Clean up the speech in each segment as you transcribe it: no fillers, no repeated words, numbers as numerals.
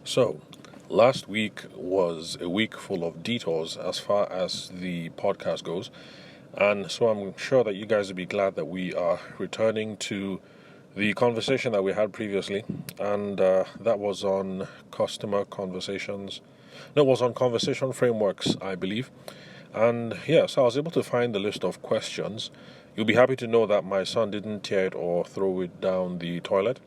So, last week was a week full of detours as far as the podcast goes. And so I'm sure that you guys will be glad that we are returning to the conversation that we had previously. And that was on customer conversations. No, it was on conversation frameworks, I believe. And yeah, so I was able to find the list of questions. You'll be happy to know that my son didn't tear it or throw it down the toilet.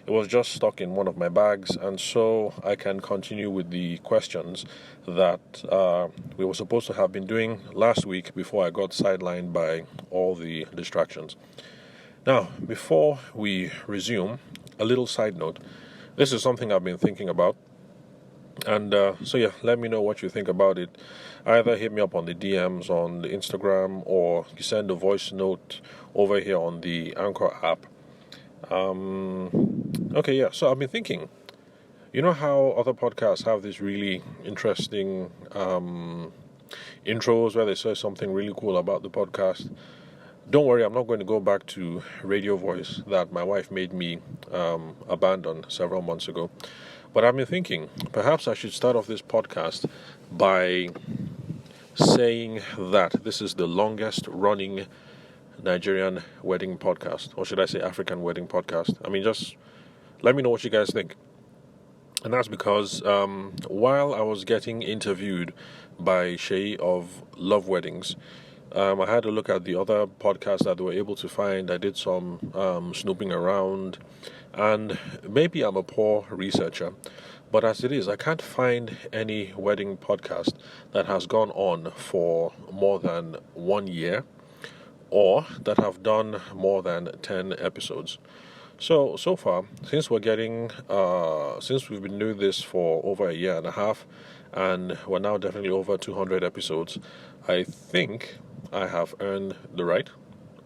It was just stuck in one of my bags, and so I can continue with the questions that we were supposed to have been doing last week before I got sidelined by all the distractions. Now, before we resume, a little side note. This is something I've been thinking about. And let me know what you think about it. Either hit me up on the DMs on the Instagram or you send a voice note over here on the Anchor app. So I've been thinking, you know how other podcasts have these really interesting intros where they say something really cool about the podcast? Don't worry, I'm not going to go back to radio voice that my wife made me abandon several months ago. But I've been thinking, perhaps I should start off this podcast by saying that this is the longest running Nigerian wedding podcast, or should I say African wedding podcast? I mean, just let me know what you guys think. And that's because while I was getting interviewed by Shay of Love Weddings, I had a look at the other podcasts that they were able to find. I did some snooping around, and maybe I'm a poor researcher, but as it is, I can't find any wedding podcast that has gone on for more than 1 year or that have done more than 10 episodes. So far, since we've been doing this for over a year and a half, and we're now definitely over 200 episodes, I think I have earned the right.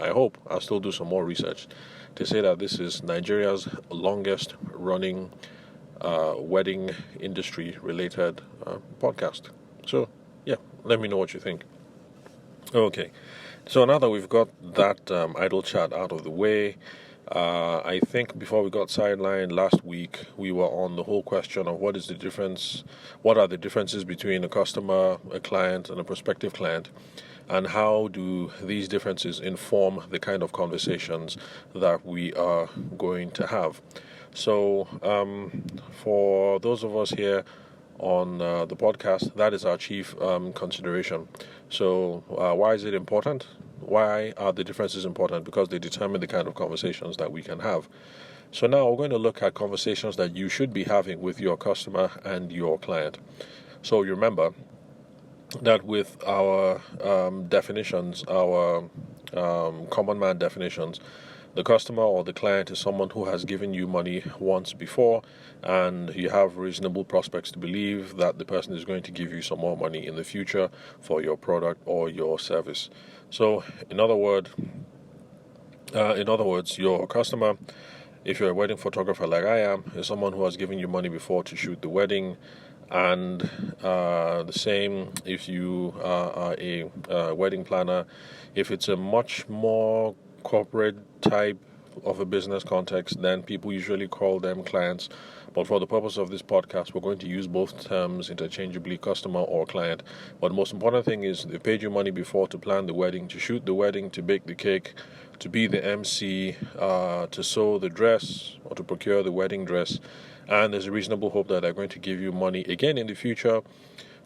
I hope I'll still do some more research to say that this is Nigeria's longest running wedding industry related podcast. So, yeah, let me know what you think. Okay, so now that we've got that idle chat out of the way, I think before we got sidelined last week, we were on the whole question of what are the differences between a customer, a client, and a prospective client, and how do these differences inform the kind of conversations that we are going to have. So, for those of us here on the podcast, that is our chief consideration. So, why is it important? Why are the differences important? Because they determine the kind of conversations that we can have. So now we're going to look at conversations that you should be having with your customer and your client. So you remember that with our definitions, our common man definitions, the customer or the client is someone who has given you money once before, and you have reasonable prospects to believe that the person is going to give you some more money in the future for your product or your service. So, in other words, your customer, if you're a wedding photographer like I am, is someone who has given you money before to shoot the wedding. And the same if you are a wedding planner. If it's a much more corporate type of a business context, then people usually call them clients. But for the purpose of this podcast, we're going to use both terms interchangeably, customer or client. But the most important thing is they paid you money before to plan the wedding, to shoot the wedding, to bake the cake, to be the MC, to sew the dress or to procure the wedding dress. And there's a reasonable hope that they're going to give you money again in the future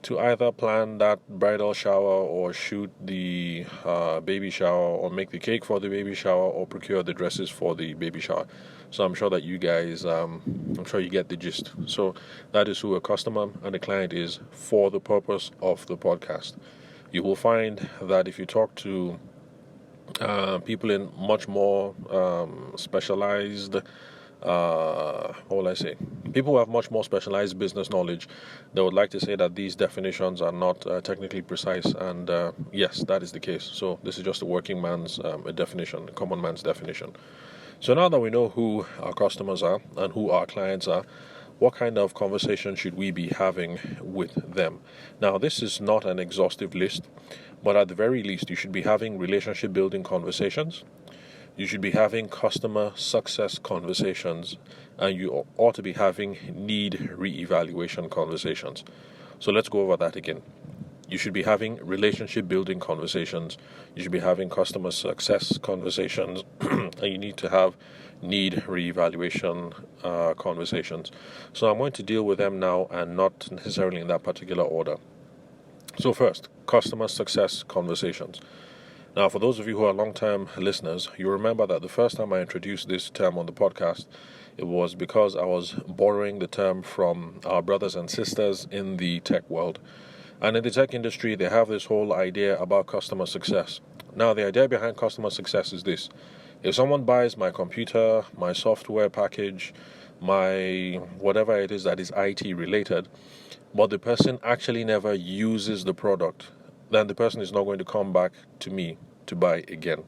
to either plan that bridal shower or shoot the baby shower or make the cake for the baby shower or procure the dresses for the baby shower. So I'm sure that you guys, I'm sure you get the gist. So that is who a customer and a client is for the purpose of the podcast. You will find that if you talk to people in much more specialized people who have much more specialized business knowledge, they would like to say that these definitions are not technically precise, and yes, that is the case. So this is just a working man's definition, a common man's definition. So now that we know who our customers are and who our clients are, what kind of conversation should we be having with them? Now, this is not an exhaustive list, but at the very least, you should be having relationship building conversations. you should be having customer success conversations, and you ought to be having need re-evaluation conversations. So let's go over that again. You should be having relationship building conversations. You should be having customer success conversations, and you need to have need reevaluation conversations. So I'm going to deal with them now and not necessarily in that particular order. So first, customer success conversations. Now, for those of you who are long-term listeners, you remember that the first time I introduced this term on the podcast, it was because I was borrowing the term from our brothers and sisters in the tech world. And in the tech industry, they have this whole idea about customer success. Now, the idea behind customer success is this. If someone buys my computer, my software package, my whatever it is that is IT related, but the person actually never uses the product, then the person is not going to come back to me to buy again.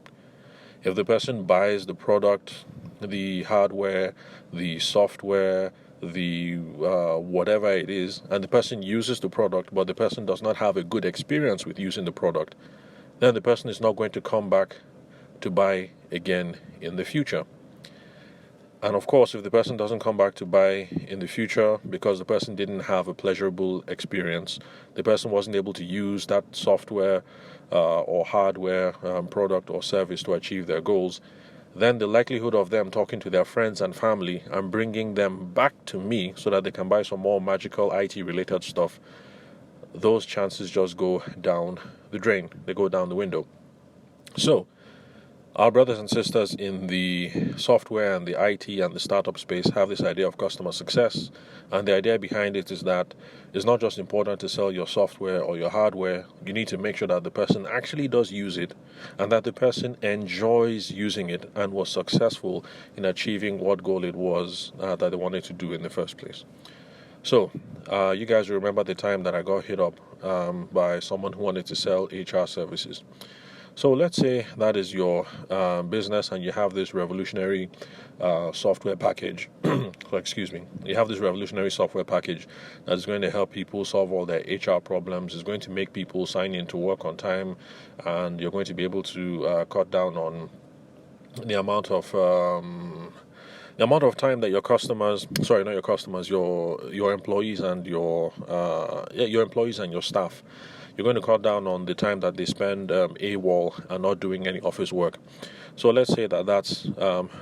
If the person buys the product, the hardware, the software, the whatever it is, and the person uses the product, but the person does not have a good experience with using the product, then the person is not going to come back to buy again in the future. And of course, if the person doesn't come back to buy in the future because the person didn't have a pleasurable experience, the person wasn't able to use that software or hardware product or service to achieve their goals, then the likelihood of them talking to their friends and family and bringing them back to me so that they can buy some more magical IT related stuff, those chances just go down the drain. They go down the window. So, our brothers and sisters in the software and the IT and the startup space have this idea of customer success. And the idea behind it is that it's not just important to sell your software or your hardware. You need to make sure that the person actually does use it and that the person enjoys using it and was successful in achieving what goal it was that they wanted to do in the first place. So, you guys remember the time that I got hit up by someone who wanted to sell HR services. So let's say that is your business and you have this revolutionary software package. You have this revolutionary software package that is going to help people solve all their HR problems. It's going to make people sign in to work on time, and you're going to be able to cut down on the amount of time that your employees and your employees and your staff, you're going to cut down on the time that they spend AWOL and not doing any office work. So let's say that that's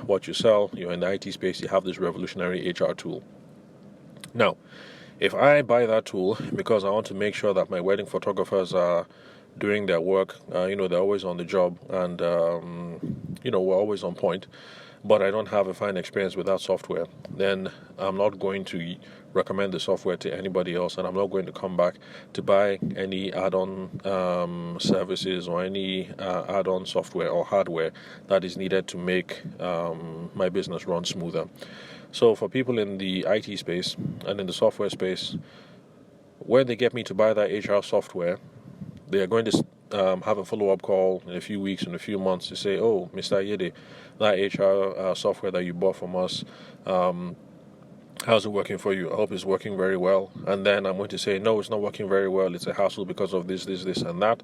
what you sell. You're in the IT space. You have this revolutionary HR tool. Now, if I buy that tool because I want to make sure that my wedding photographers are doing their work, they're always on the job and, we're always on point, but I don't have a fine experience with that software, then I'm not going to recommend the software to anybody else, and I'm not going to come back to buy any add-on services or any add-on software or hardware that is needed to make my business run smoother. So for people in the IT space and in the software space, when they get me to buy that HR software, they are going to have a follow-up call in a few weeks, in a few months to say, oh, Mr. Yede, that HR software that you bought from us, how's it working for you? I hope it's working very well. And then I'm going to say, no, it's not working very well. It's a hassle because of this, and that.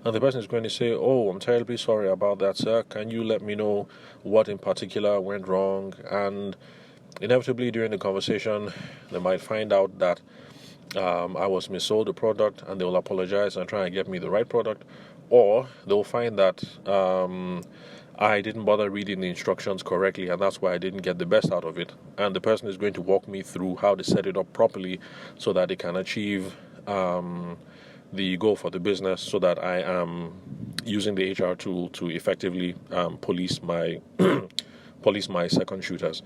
And the person is going to say, oh, I'm terribly sorry about that, sir. Can you let me know what in particular went wrong? And inevitably during the conversation, they might find out that I was missold the product, and they will apologize and try and get me the right product. Or they'll find that I didn't bother reading the instructions correctly, and that's why I didn't get the best out of it. And the person is going to walk me through how to set it up properly so that they can achieve the goal for the business, so that I am using the HR tool to effectively police my second shooters.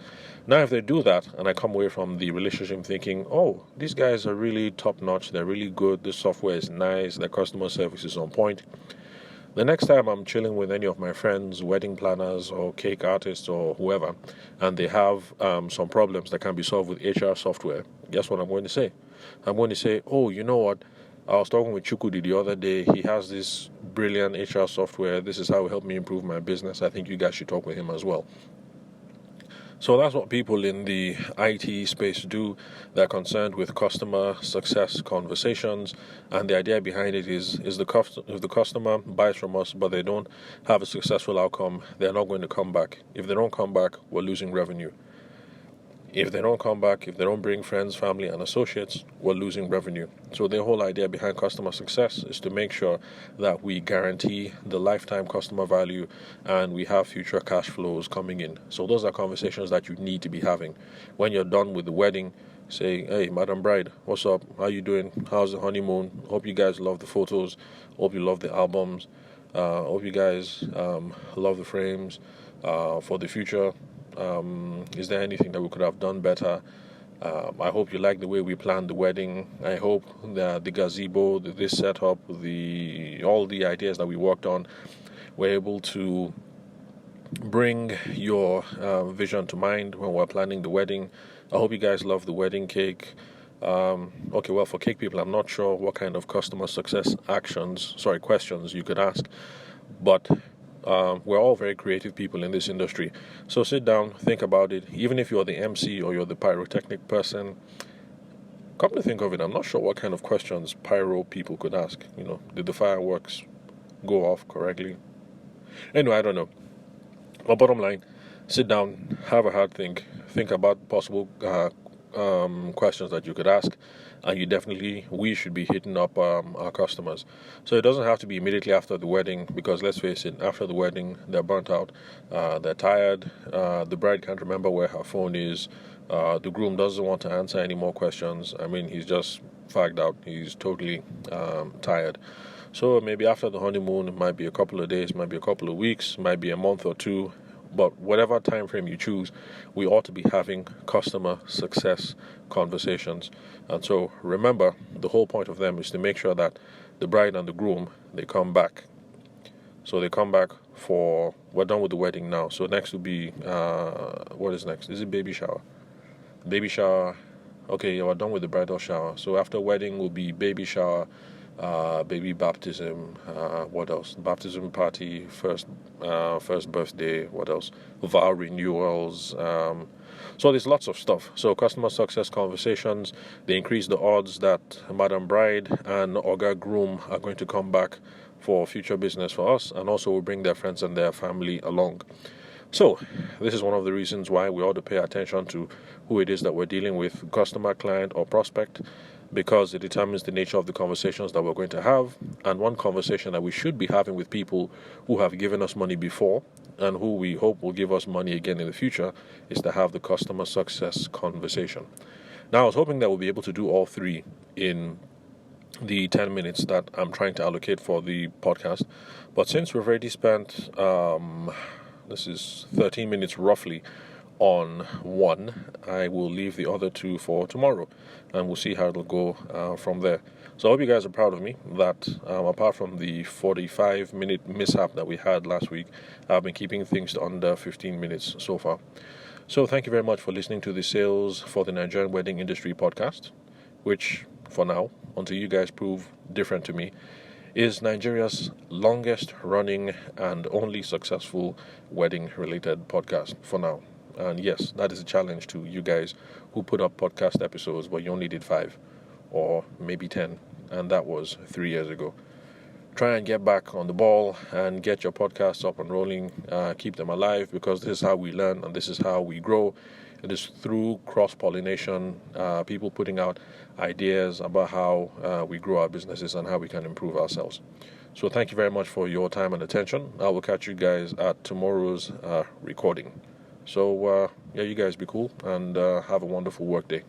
Now, if they do that, and I come away from the relationship thinking, oh, these guys are really top-notch, they're really good, the software is nice, their customer service is on point, the next time I'm chilling with any of my friends, wedding planners or cake artists or whoever, and they have some problems that can be solved with HR software, guess what I'm going to say? I'm going to say, oh, you know what? I was talking with Chukudi the other day. He has this brilliant HR software. This is how it helped me improve my business. I think you guys should talk with him as well. So that's what people in the IT space do. They're concerned with customer success conversations, and the idea behind it is if the customer buys from us but they don't have a successful outcome, they're not going to come back. If they don't come back, we're losing revenue. If they don't come back, if they don't bring friends, family, and associates, we're losing revenue. So the whole idea behind customer success is to make sure that we guarantee the lifetime customer value and we have future cash flows coming in. So those are conversations that you need to be having. When you're done with the wedding, say, hey, Madam Bride, what's up? How you doing? How's the honeymoon? Hope you guys love the photos. Hope you love the albums. Hope you guys love the frames for the future. Is there anything that we could have done better? I hope you like the way we planned the wedding. I hope that the gazebo, this setup, all the ideas that we worked on, were able to bring your vision to mind when we're planning the wedding. I hope you guys love the wedding cake. Okay, well, for cake people, I'm not sure what kind of customer success questions you could ask, but we're all very creative people in this industry. So sit down, think about it. Even if you're the MC or you're the pyrotechnic person, come to think of it, I'm not sure what kind of questions pyro people could ask. Did the fireworks go off correctly? Anyway, I don't know. But bottom line, sit down, have a hard think about possible questions that you could ask, and we should be hitting up our customers. So it doesn't have to be immediately after the wedding, because let's face it, after the wedding they're burnt out, they're tired, the bride can't remember where her phone is, the groom doesn't want to answer any more questions. I mean, he's just fagged out, he's totally tired. So maybe after the honeymoon, it might be a couple of days, might be a couple of weeks, might be a month or two, but whatever time frame you choose, we ought to be having customer success conversations. And so remember, the whole point of them is to make sure that the bride and the groom, they come back. So they come back we're done with the wedding now. So next will be, what is next? Is it baby shower? Baby shower. Okay, yeah, we're done with the bridal shower. So after wedding will be baby shower, baby baptism, what else? Baptism party, first birthday, what else? Vow renewals. So there's lots of stuff. So customer success conversations, they increase the odds that Madam Bride and Oga Groom are going to come back for future business for us, and also will bring their friends and their family along. So this is one of the reasons why we ought to pay attention to who it is that we're dealing with, customer, client, or prospect, because it determines the nature of the conversations that we're going to have. And one conversation that we should be having with people who have given us money before and who we hope will give us money again in the future is to have the customer success conversation. Now, I was hoping that we'll be able to do all three in the 10 minutes that I'm trying to allocate for the podcast. But since we've already spent, this is 13 minutes roughly on one, I will leave the other two for tomorrow, and we'll see how it'll go from there. So I hope you guys are proud of me that apart from the 45-minute mishap that we had last week, I've been keeping things to under 15 minutes so far. So thank you very much for listening to the Sales for the Nigerian Wedding Industry podcast, which for now, until you guys prove different to me, is Nigeria's longest running and only successful wedding related podcast for now. And yes, that is a challenge to you guys who put up podcast episodes, but you only did 5 or maybe 10, and that was 3 years ago. Try and get back on the ball and get your podcasts up and rolling, keep them alive, because this is how we learn and this is how we grow. It is through cross-pollination, people putting out ideas about how we grow our businesses and how we can improve ourselves. So thank you very much for your time and attention. I will catch you guys at tomorrow's recording. So, you guys be cool and have a wonderful work day.